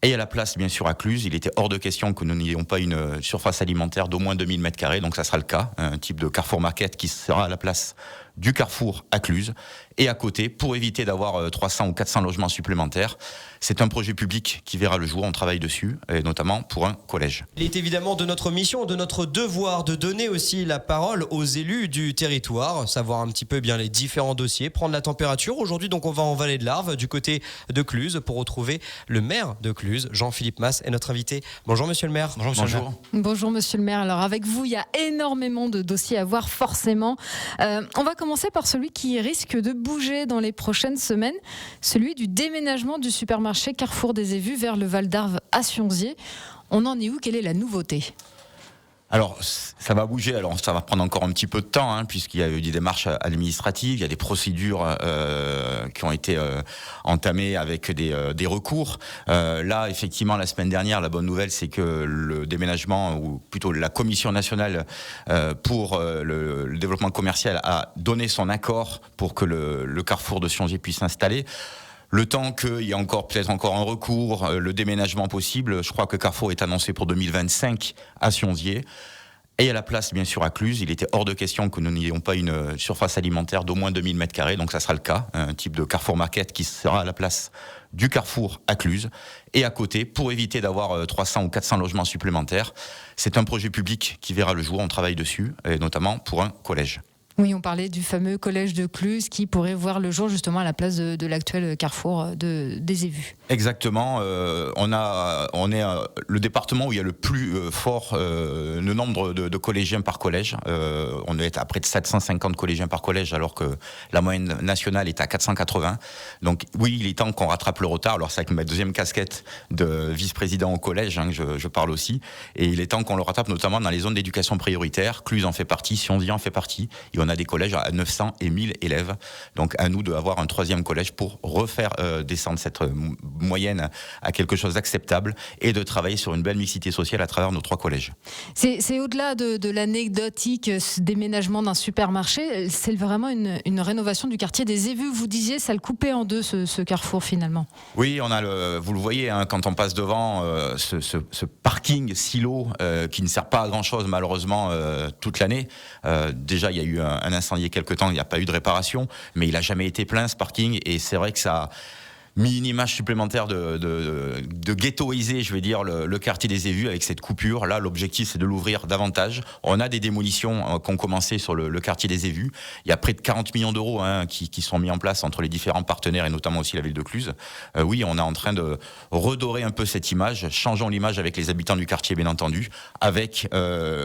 Et à la place, bien sûr, à Cluses, il était hors de question que nous n'ayons pas une surface alimentaire d'au moins 2000 m², donc ça sera le cas, un type de Carrefour Market qui sera à la place du Carrefour à Cluses. Et à côté, pour éviter d'avoir 300 ou 400 logements supplémentaires, c'est un projet public qui verra le jour, on travaille dessus, et notamment pour un collège. Il est évidemment de notre mission, de notre devoir de donner aussi la parole aux élus du territoire, savoir un petit peu bien les différents dossiers, prendre la température. Aujourd'hui, donc, on va en Vallée de l'Arve, du côté de Cluses, pour retrouver le maire de Cluses, Jean-Philippe Mas, est notre invité. Bonjour monsieur le maire. Bonjour. Monsieur le maire. Bonjour monsieur le maire. Alors avec vous, il y a énormément de dossiers à voir forcément. On va commencer par celui qui risque de bouger dans les prochaines semaines, celui du déménagement du supermarché Carrefour des Évus vers le Val d'Arve à Sionzier. On en est où? Quelle est la nouveauté? Alors, ça va bouger. Alors, ça va prendre encore un petit peu de temps, puisqu'il y a eu des démarches administratives, il y a des procédures qui ont été entamées avec des recours. Là, effectivement, la semaine dernière, la bonne nouvelle, c'est que le déménagement, ou plutôt la Commission nationale pour le développement commercial, a donné son accord pour que le Carrefour de Sionzier puisse s'installer. Le temps qu'il y ait peut-être encore un recours, le déménagement possible, je crois que Carrefour est annoncé pour 2025 à Sionzier. Et à la place, bien sûr, à Cluses, il était hors de question que nous n'ayons pas une surface alimentaire d'au moins 2000 m², donc ça sera le cas, un type de Carrefour Market qui sera à la place du Carrefour à Cluses. Et à côté, pour éviter d'avoir 300 ou 400 logements supplémentaires, c'est un projet public qui verra le jour, on travaille dessus, et notamment pour un collège. Oui, on parlait du fameux collège de Cluses qui pourrait voir le jour justement à la place de l'actuel Carrefour des Évus. Exactement. On est le département où il y a le plus fort le nombre de collégiens par collège. On est à près de 750 collégiens par collège alors que la moyenne nationale est à 480. Donc oui, il est temps qu'on rattrape le retard. Alors c'est avec ma deuxième casquette de vice-président au collège que je parle aussi. Et il est temps qu'on le rattrape notamment dans les zones d'éducation prioritaire. Cluses en fait partie, Sionzier en fait partie. Et on a des collèges à 900 et 1000 élèves. Donc à nous d'avoir un troisième collège pour refaire descendre cette moyenne à quelque chose d'acceptable et de travailler sur une belle mixité sociale à travers nos 3 collèges. C'est au-delà de l'anecdotique, ce déménagement d'un supermarché, c'est vraiment une rénovation du quartier des Évus. Vous disiez, ça le coupait en deux, ce carrefour finalement. Oui, vous le voyez, quand on passe devant ce parking silo qui ne sert pas à grand-chose malheureusement toute l'année. Déjà, il y a eu un incendie il y a quelque temps, il n'y a pas eu de réparation, mais il n'a jamais été plein ce parking et c'est vrai que ça a mis une image supplémentaire de ghettoiser, je vais dire, le quartier des Évus avec cette coupure. Là, l'objectif, c'est de l'ouvrir davantage. On a des démolitions qui ont commencé sur le quartier des Évus. Il y a près de 40 millions d'euros qui sont mis en place entre les différents partenaires et notamment aussi la ville de Cluses. Oui, on est en train de redorer un peu cette image. Changeons l'image avec les habitants du quartier, bien entendu, avec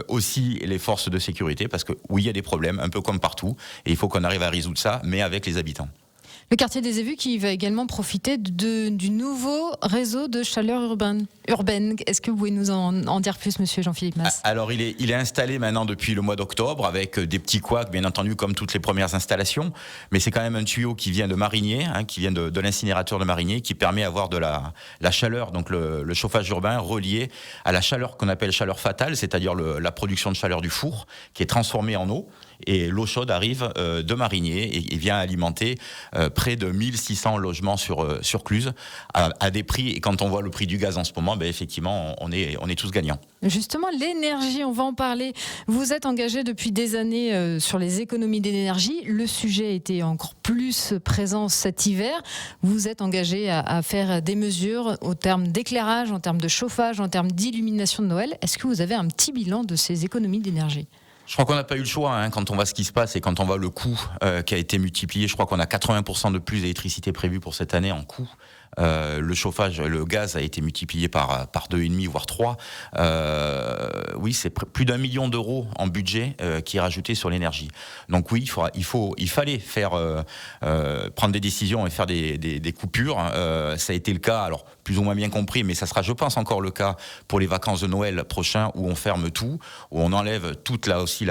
aussi les forces de sécurité, parce que oui, il y a des problèmes, un peu comme partout, et il faut qu'on arrive à résoudre ça, mais avec les habitants. Le quartier des Évus qui va également profiter du nouveau réseau de chaleur urbaine. Est-ce que vous pouvez nous en dire plus, monsieur Jean-Philippe Mas? Alors, il est installé maintenant depuis le mois d'octobre avec des petits couacs, bien entendu, comme toutes les premières installations. Mais c'est quand même un tuyau qui vient de Marigné, qui vient de l'incinérateur de Marigné, qui permet d'avoir de la chaleur, donc le chauffage urbain relié à la chaleur qu'on appelle chaleur fatale, c'est-à-dire la production de chaleur du four, qui est transformée en eau. Et l'eau chaude arrive de Marigné et vient alimenter près de 1600 logements sur Cluses à des prix. Et quand on voit le prix du gaz en ce moment, effectivement, on est tous gagnants. Justement, l'énergie, on va en parler. Vous êtes engagé depuis des années sur les économies d'énergie. Le sujet était encore plus présent cet hiver. Vous êtes engagé à faire des mesures en termes d'éclairage, en termes de chauffage, en termes d'illumination de Noël. Est-ce que vous avez un petit bilan de ces économies d'énergie ? Je crois qu'on n'a pas eu le choix quand on voit ce qui se passe et quand on voit le coût qui a été multiplié. Je crois qu'on a 80% de plus d'électricité prévue pour cette année en coût. Le chauffage, le gaz a été multiplié par 2,5 voire 3. Oui, c'est plus d'1 million d'euros en budget qui est rajouté sur l'énergie. Donc oui, il fallait prendre des décisions et faire des coupures. Ça a été le cas, alors plus ou moins bien compris, mais ça sera, je pense, encore le cas pour les vacances de Noël prochain où on ferme tout, où on enlève toute là aussi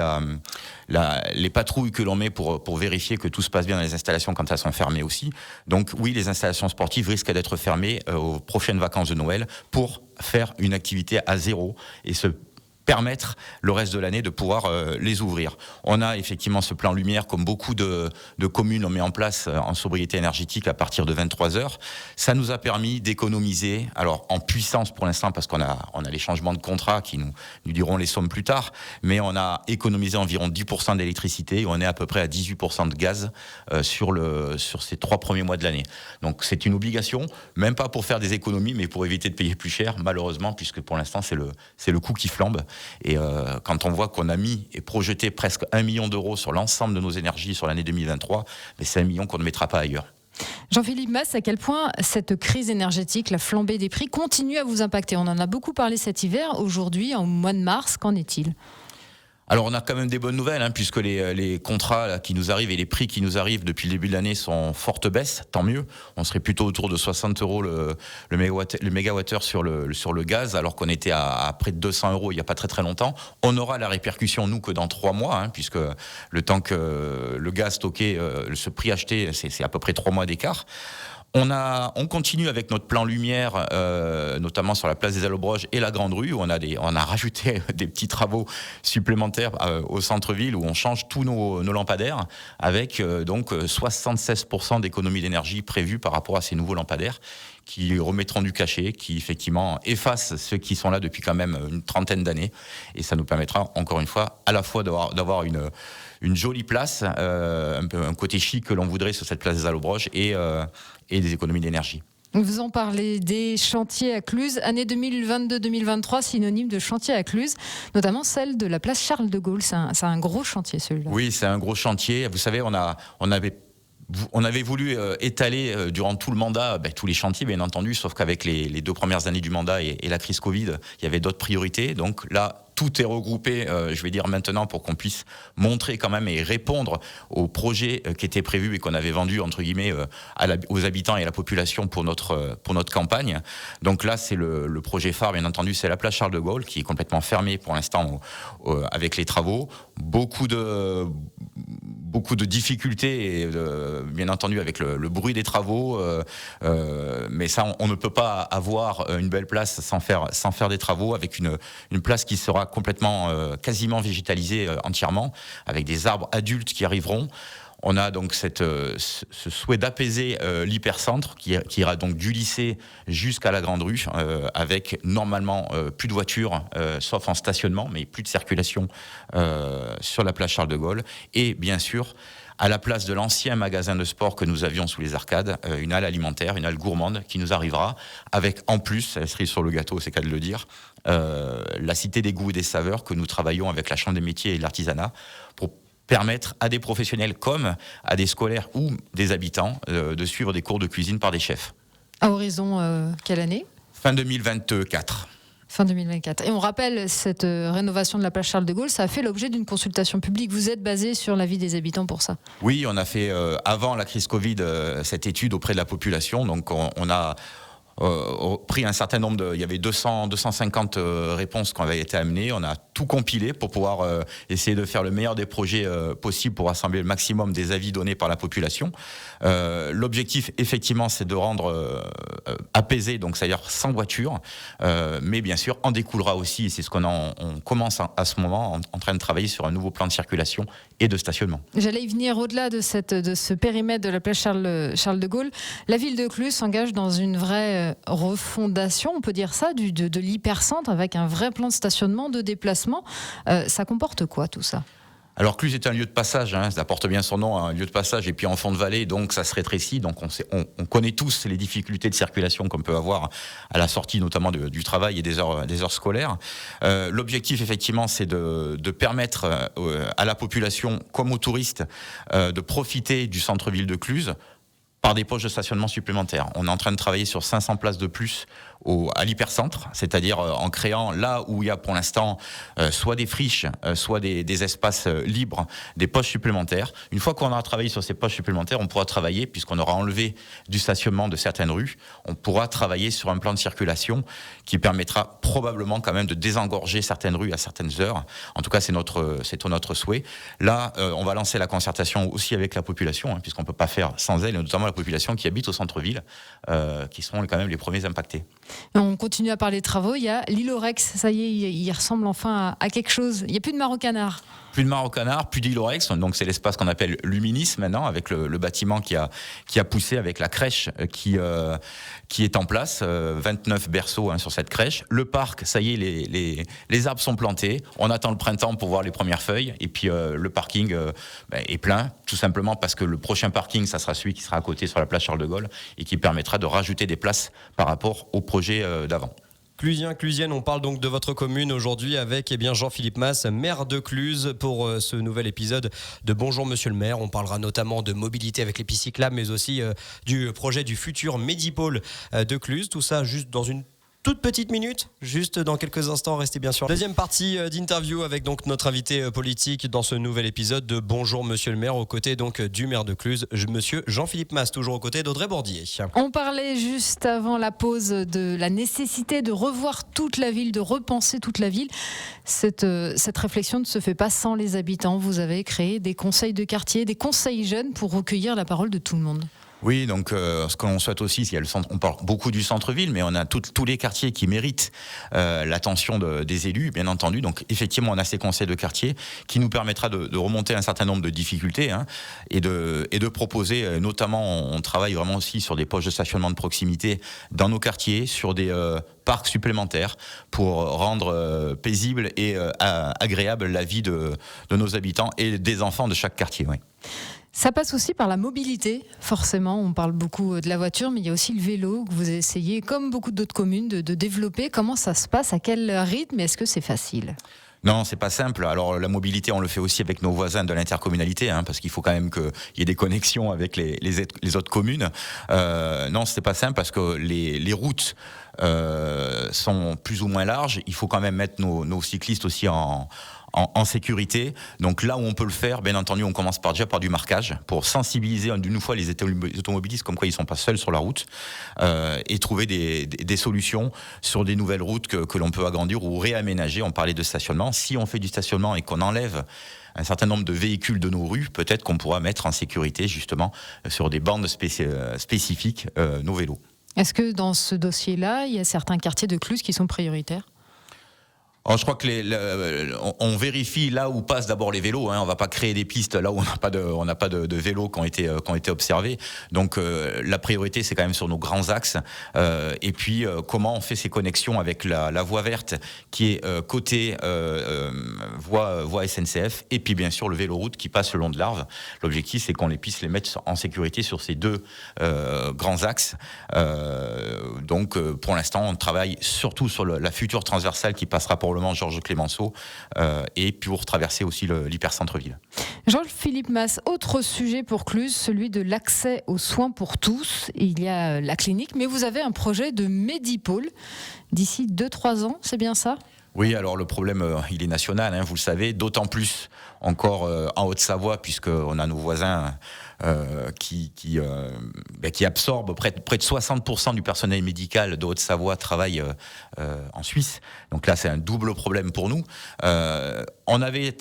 les patrouilles que l'on met pour vérifier que tout se passe bien dans les installations quand elles sont fermées aussi. Donc oui, les installations sportives risquent d'être fermées aux prochaines vacances de Noël pour faire une activité à zéro et se permettre le reste de l'année de pouvoir les ouvrir. On a effectivement ce plan lumière comme beaucoup de communes ont mis en place en sobriété énergétique à partir de 23 heures. Ça nous a permis d'économiser, alors en puissance pour l'instant parce qu'on a les changements de contrat qui nous diront les sommes plus tard, mais on a économisé environ 10% d'électricité et on est à peu près à 18% de gaz sur ces 3 premiers mois de l'année. Donc c'est une obligation, même pas pour faire des économies, mais pour éviter de payer plus cher, malheureusement, puisque pour l'instant c'est le coût qui flambe. Et quand on voit qu'on a mis et projeté presque 1 million d'euros sur l'ensemble de nos énergies sur l'année 2023, mais c'est 1 million qu'on ne mettra pas ailleurs. Jean-Philippe Mas, à quel point cette crise énergétique, la flambée des prix, continue à vous impacter? On en a beaucoup parlé cet hiver. Aujourd'hui, en mois de mars, qu'en est-il? Alors on a quand même des bonnes nouvelles, puisque les contrats là, qui nous arrivent et les prix qui nous arrivent depuis le début de l'année sont en forte baisse, tant mieux. On serait plutôt autour de 60 euros le mégawattheure sur le gaz, alors qu'on était à près de 200 euros il n'y a pas très très longtemps. On aura la répercussion, nous, que dans 3 mois, puisque le temps que le gaz stocké, ce prix acheté, c'est à peu près 3 mois d'écart. On continue avec notre plan lumière, notamment sur la place des Allobroges et la Grande Rue, où on a rajouté des petits travaux supplémentaires au centre-ville, où on change tous nos lampadaires, avec donc 76% d'économie d'énergie prévue par rapport à ces nouveaux lampadaires, qui remettront du cachet, qui effectivement effacent ceux qui sont là depuis quand même une trentaine d'années. Et ça nous permettra, encore une fois, à la fois d'avoir une jolie place, un côté chic que l'on voudrait sur cette place des Allobroges, et des économies d'énergie. Vous en parlez des chantiers à Cluses, année 2022-2023, synonyme de chantier à Cluses, notamment celle de la place Charles de Gaulle. C'est un gros chantier, celui-là. Oui, c'est un gros chantier. Vous savez, on avait voulu étaler durant tout le mandat tous les chantiers, bien entendu, sauf qu'avec les 2 premières années du mandat et la crise Covid, il y avait d'autres priorités. Donc là, tout est regroupé, je vais dire maintenant, pour qu'on puisse montrer quand même et répondre aux projets qui étaient prévus et qu'on avait vendus, entre guillemets, aux habitants et à la population pour notre campagne. Donc là, c'est le projet phare, bien entendu, c'est la place Charles de Gaulle, qui est complètement fermée pour l'instant avec les travaux. Beaucoup de difficultés, et bien entendu, avec le bruit des travaux. Mais ça, on ne peut pas avoir une belle place sans faire des travaux, avec une place qui sera complètement, quasiment végétalisée entièrement, avec des arbres adultes qui arriveront. On a donc ce souhait d'apaiser l'hypercentre qui ira donc du lycée jusqu'à la Grande Rue, avec normalement plus de voitures, sauf en stationnement, mais plus de circulation sur la place Charles de Gaulle. Et bien sûr, à la place de l'ancien magasin de sport que nous avions sous les arcades, une halle alimentaire, une halle gourmande qui nous arrivera, avec en plus, elle serait sur le gâteau, c'est qu'à de le dire, la Cité des goûts et des saveurs que nous travaillons avec la Chambre des métiers et de l'artisanat pour permettre à des professionnels comme à des scolaires ou des habitants de suivre des cours de cuisine par des chefs. À horizon quelle année ? Fin 2024. Fin 2024. Et on rappelle, cette rénovation de la place Charles de Gaulle, ça a fait l'objet d'une consultation publique. Vous êtes basé sur l'avis des habitants pour ça ? Oui, on a fait, avant la crise Covid, cette étude auprès de la population. Donc on a pris un certain nombre il y avait 250 réponses qui avaient été amenées. On a tout compilé pour pouvoir essayer de faire le meilleur des projets possibles pour rassembler le maximum des avis donnés par la population. L'objectif, effectivement, c'est de rendre apaisé, donc c'est-à-dire sans voiture, mais bien sûr, en découlera aussi, et c'est ce on commence à ce moment, en train de travailler sur un nouveau plan de circulation et de stationnement. J'allais y venir au-delà de ce périmètre de la place Charles de Gaulle. La ville de Cluses s'engage dans une vraie refondation, on peut dire ça, de l'hypercentre, avec un vrai plan de stationnement, de déplacement. Ça comporte quoi tout ça ? Alors Cluses est un lieu de passage, ça porte bien son nom, un lieu de passage, et puis en fond de vallée, donc ça se rétrécit. Donc on connaît tous les difficultés de circulation qu'on peut avoir à la sortie, notamment du travail et des heures scolaires. L'objectif, effectivement, c'est de permettre à la population, comme aux touristes, de profiter du centre-ville de Cluses par des poches de stationnement supplémentaires. On est en train de travailler sur 500 places de plus à l'hypercentre, c'est-à-dire en créant là où il y a pour l'instant soit des friches, soit des espaces libres, des poches supplémentaires. Une fois qu'on aura travaillé sur ces poches supplémentaires, on pourra travailler, puisqu'on aura enlevé du stationnement de certaines rues, on pourra travailler sur un plan de circulation qui permettra probablement quand même de désengorger certaines rues à certaines heures. En tout cas, c'est notre souhait. Là, on va lancer la concertation aussi avec la population, puisqu'on ne peut pas faire sans elle, et notamment la population qui habite au centre-ville, qui seront quand même les premiers impactés. On continue à parler de travaux. Il y a l'île aux Rex. Ça y est, il ressemble enfin à quelque chose. Il n'y a plus de mare au canard. Plus de mare au canard, plus d'île aux Rex. Donc c'est l'espace qu'on appelle Luminis maintenant, avec le bâtiment qui a poussé, avec la crèche qui est en place. 29 berceaux sur cette crèche. Le parc, ça y est, les arbres sont plantés. On attend le printemps pour voir les premières feuilles. Et puis le parking est plein, tout simplement parce que le prochain parking, ça sera celui qui sera à côté sur la place Charles de Gaulle et qui permettra de rajouter des places par rapport au projet d'avant. Clusienne, on parle donc de votre commune aujourd'hui avec Jean-Philippe Mas, maire de Cluses, pour ce nouvel épisode de Bonjour Monsieur le maire. On parlera notamment de mobilité avec les pistes cyclables, mais aussi du projet du futur Medipôle de Cluses. Tout ça juste dans une toute petite minute, juste dans quelques instants, restez bien sûr. Deuxième partie d'interview avec donc notre invité politique dans ce nouvel épisode de Bonjour Monsieur le maire, aux côtés donc du maire de Cluses, Monsieur Jean-Philippe Mas, toujours aux côtés d'Audrey Bourdier. On parlait juste avant la pause de la nécessité de revoir toute la ville, de repenser toute la ville. Cette réflexion ne se fait pas sans les habitants. Vous avez créé des conseils de quartier, des conseils jeunes pour recueillir la parole de tout le monde. Oui, donc ce que l'on souhaite aussi, c'est on parle beaucoup du centre-ville, mais on a tous les quartiers qui méritent l'attention des élus, bien entendu. Donc effectivement, on a ces conseils de quartier qui nous permettra de remonter un certain nombre de difficultés et de proposer, notamment, on travaille vraiment aussi sur des poches de stationnement de proximité dans nos quartiers, sur des parcs supplémentaires pour rendre paisible et agréable la vie de nos habitants et des enfants de chaque quartier. Oui. Ça passe aussi par la mobilité, forcément. On parle beaucoup de la voiture, mais il y a aussi le vélo que vous essayez, comme beaucoup d'autres communes, de développer. Comment ça se passe? À quel rythme? Est-ce que c'est facile? Non, c'est pas simple. Alors la mobilité, on le fait aussi avec nos voisins de l'intercommunalité, parce qu'il faut quand même qu'il y ait des connexions avec les autres communes. Non, c'est pas simple parce que les routes sont plus ou moins larges. Il faut quand même mettre nos cyclistes aussi en sécurité. Donc là où on peut le faire, bien entendu, on commence déjà par du marquage pour sensibiliser d'une fois les automobilistes comme quoi ils ne sont pas seuls sur la route et trouver des solutions sur des nouvelles routes que l'on peut agrandir ou réaménager. On parlait de stationnement. Si on fait du stationnement et qu'on enlève un certain nombre de véhicules de nos rues, peut-être qu'on pourra mettre en sécurité justement sur des bandes spécifiques nos vélos. Est-ce que dans ce dossier-là, il y a certains quartiers de Cluses qui sont prioritaires ? Alors, je crois que on vérifie là où passent d'abord les vélos. On va pas créer des pistes là où on n'a pas de vélos qui ont été observés. Donc la priorité c'est quand même sur nos grands axes. Et puis comment on fait ces connexions avec la voie verte qui est côté voie SNCF et puis bien sûr le véloroute qui passe le long de l'Arve. L'objectif c'est qu'on puisse les mettre en sécurité sur ces deux grands axes. Donc pour l'instant on travaille surtout sur la future transversale qui passera pour le Georges Clémenceau et pour traverser aussi l'hypercentre-ville. Jean-Philippe Mas, autre sujet pour Cluses, celui de l'accès aux soins pour tous. Il y a la clinique, mais vous avez un projet de Medipôle d'ici 2-3 ans, c'est bien ça ? Oui, alors le problème, il est national, vous le savez, d'autant plus encore en Haute-Savoie, puisqu'on a nos voisins qui absorbent près de 60% du personnel médical de Haute-Savoie travaille en Suisse. Donc là, c'est un double problème pour nous. On avait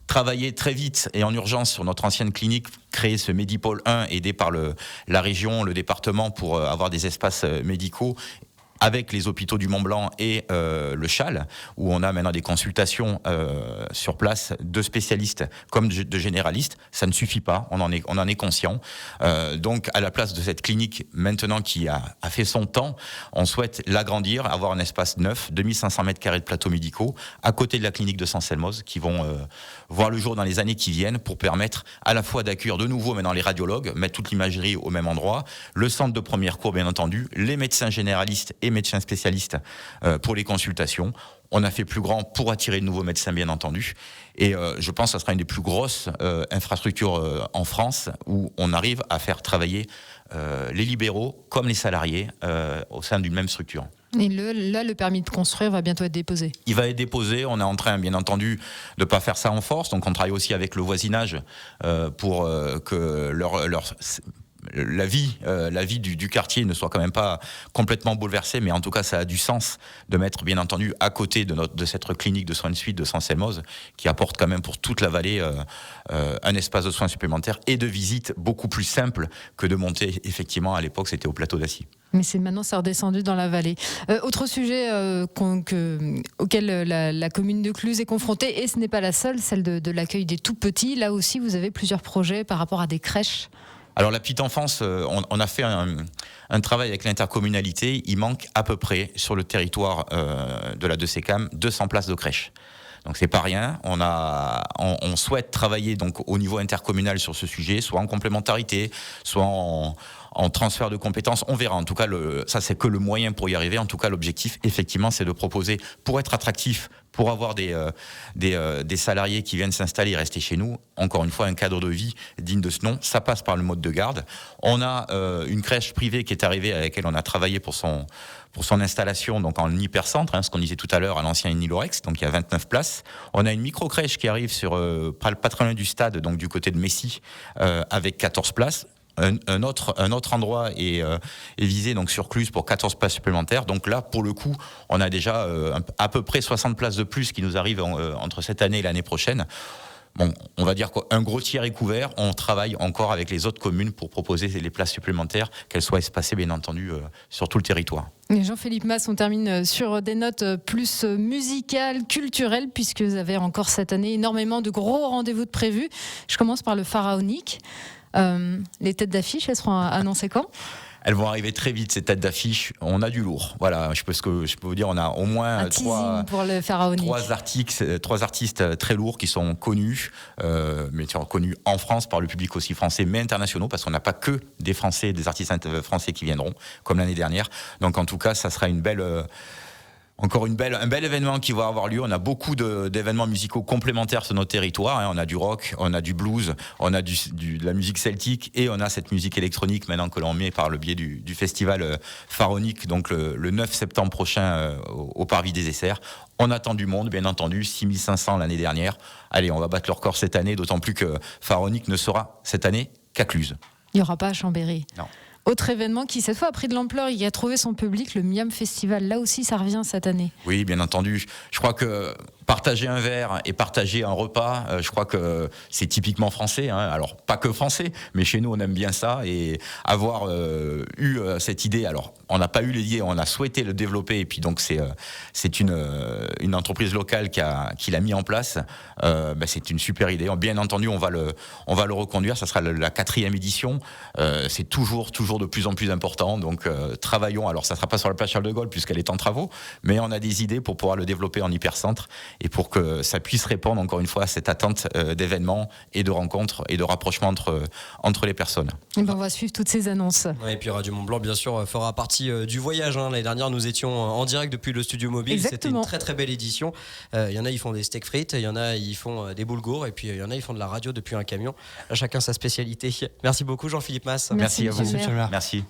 travaillé très vite et en urgence sur notre ancienne clinique, créer ce Medipôle 1, aidé par la région, le département, pour avoir des espaces médicaux avec les hôpitaux du Mont-Blanc et le Châle, où on a maintenant des consultations sur place de spécialistes comme de généralistes. Ça ne suffit pas, on en est conscient. Donc, à la place de cette clinique, maintenant qui a fait son temps, on souhaite l'agrandir, avoir un espace neuf, 2500 m² de plateaux médicaux, à côté de la clinique de Saint-Selmoz, qui vont voir le jour dans les années qui viennent, pour permettre à la fois d'accueillir de nouveau maintenant les radiologues, mettre toute l'imagerie au même endroit, le centre de première cour, bien entendu, les médecins généralistes et médecins spécialistes pour les consultations. On a fait plus grand pour attirer de nouveaux médecins, bien entendu. Et je pense que ça sera une des plus grosses infrastructures en France où on arrive à faire travailler les libéraux comme les salariés au sein d'une même structure. Et là, le permis de construire va bientôt être déposé. Il va être déposé. On est en train, bien entendu, de ne pas faire ça en force. Donc, on travaille aussi avec le voisinage pour que leur la vie du quartier ne soit quand même pas complètement bouleversée, mais en tout cas ça a du sens de mettre bien entendu à côté de cette clinique de soins de suite de Sanselmoz qui apporte quand même pour toute la vallée un espace de soins supplémentaires et de visite beaucoup plus simple que de monter, effectivement à l'époque c'était au plateau d'Assy. Mais maintenant, c'est redescendu dans la vallée. Autre sujet auquel la commune de Cluses est confrontée, et ce n'est pas la seule, celle de l'accueil des tout-petits. Là aussi, vous avez plusieurs projets par rapport à des crèches. Alors la petite enfance, on a fait un travail avec l'intercommunalité. Il manque à peu près sur le territoire de la DECECAM 200 places de crèche. Donc c'est pas rien. On souhaite travailler donc au niveau intercommunal sur ce sujet, soit en complémentarité, soit en transfert de compétences. On verra. En tout cas, ça c'est que le moyen pour y arriver. En tout cas, l'objectif, effectivement, c'est de proposer, pour être attractif, pour avoir des salariés qui viennent s'installer et rester chez nous, encore une fois, un cadre de vie digne de ce nom. Ça passe par le mode de garde. On a une crèche privée qui est arrivée, avec laquelle on a travaillé pour son installation, donc en hypercentre, ce qu'on disait tout à l'heure, à l'ancien Inilorex, donc il y a 29 places. On a une micro-crèche qui arrive pas très loin du stade, donc du côté de Messy, avec 14 places. Un autre endroit est visé donc sur Cluses pour 14 places supplémentaires. Donc là, pour le coup, on a déjà à peu près 60 places de plus qui nous arrivent entre cette année et l'année prochaine. Bon, on va dire qu'un gros tiers est couvert. On travaille encore avec les autres communes pour proposer les places supplémentaires, qu'elles soient espacées, bien entendu, sur tout le territoire. Et Jean-Philippe Mas, on termine sur des notes plus musicales, culturelles, puisque vous avez encore cette année énormément de gros rendez-vous de prévus. Je commence par le Pharaonique. Les têtes d'affiche, elles seront annoncées quand ? Elles vont arriver très vite, ces têtes d'affiche. On a du lourd. Voilà, je peux vous dire, on a au moins trois artistes très lourds qui sont connus, mais connus en France par le public aussi français, mais internationaux, parce qu'on n'a pas que des Français, des artistes français qui viendront, comme l'année dernière. Donc en tout cas, ça sera un bel événement qui va avoir lieu. On a beaucoup d'événements musicaux complémentaires sur notre territoire. On a du rock, on a du blues, on a de la musique celtique et on a cette musique électronique maintenant que l'on met par le biais du festival Pharaonique, donc le 9 septembre prochain au Parvis des Essers. On attend du monde, bien entendu, 6500 l'année dernière. Allez, on va battre le record cette année, d'autant plus que Pharaonique ne sera cette année qu'à Cluses. Il n'y aura pas à Chambéry. Non. Autre événement qui, cette fois, a pris de l'ampleur, il a trouvé son public, le Miam Festival. Là aussi, ça revient cette année. Oui, bien entendu. Je crois que partager un verre et partager un repas, je crois que c'est typiquement français. Alors, pas que français, mais chez nous, on aime bien ça. Et avoir eu cette idée, alors, on n'a pas eu l'idée, on a souhaité le développer. Et puis, donc, c'est une entreprise locale qui l'a mis en place. C'est une super idée. Bien entendu, on va le reconduire. Ça sera la 4e édition. C'est toujours de plus en plus important. Donc, travaillons. Alors, ça ne sera pas sur la place Charles de Gaulle, puisqu'elle est en travaux, mais on a des idées pour pouvoir le développer en hypercentre et pour que ça puisse répondre, encore une fois, à cette attente d'événements et de rencontres et de rapprochements entre les personnes. Et on va suivre toutes ces annonces. Ouais, et puis Radio Mont-Blanc, bien sûr, fera partie du voyage. L'année dernière, nous étions en direct depuis le studio mobile. Exactement. C'était une très très belle édition. Il y en a, ils font des steaks frites, il y en a, ils font des boulgours, et puis il y en a, ils font de la radio depuis un camion. Chacun sa spécialité. Merci beaucoup, Jean-Philippe Mas. Merci à vous. monsieur le maire. Merci.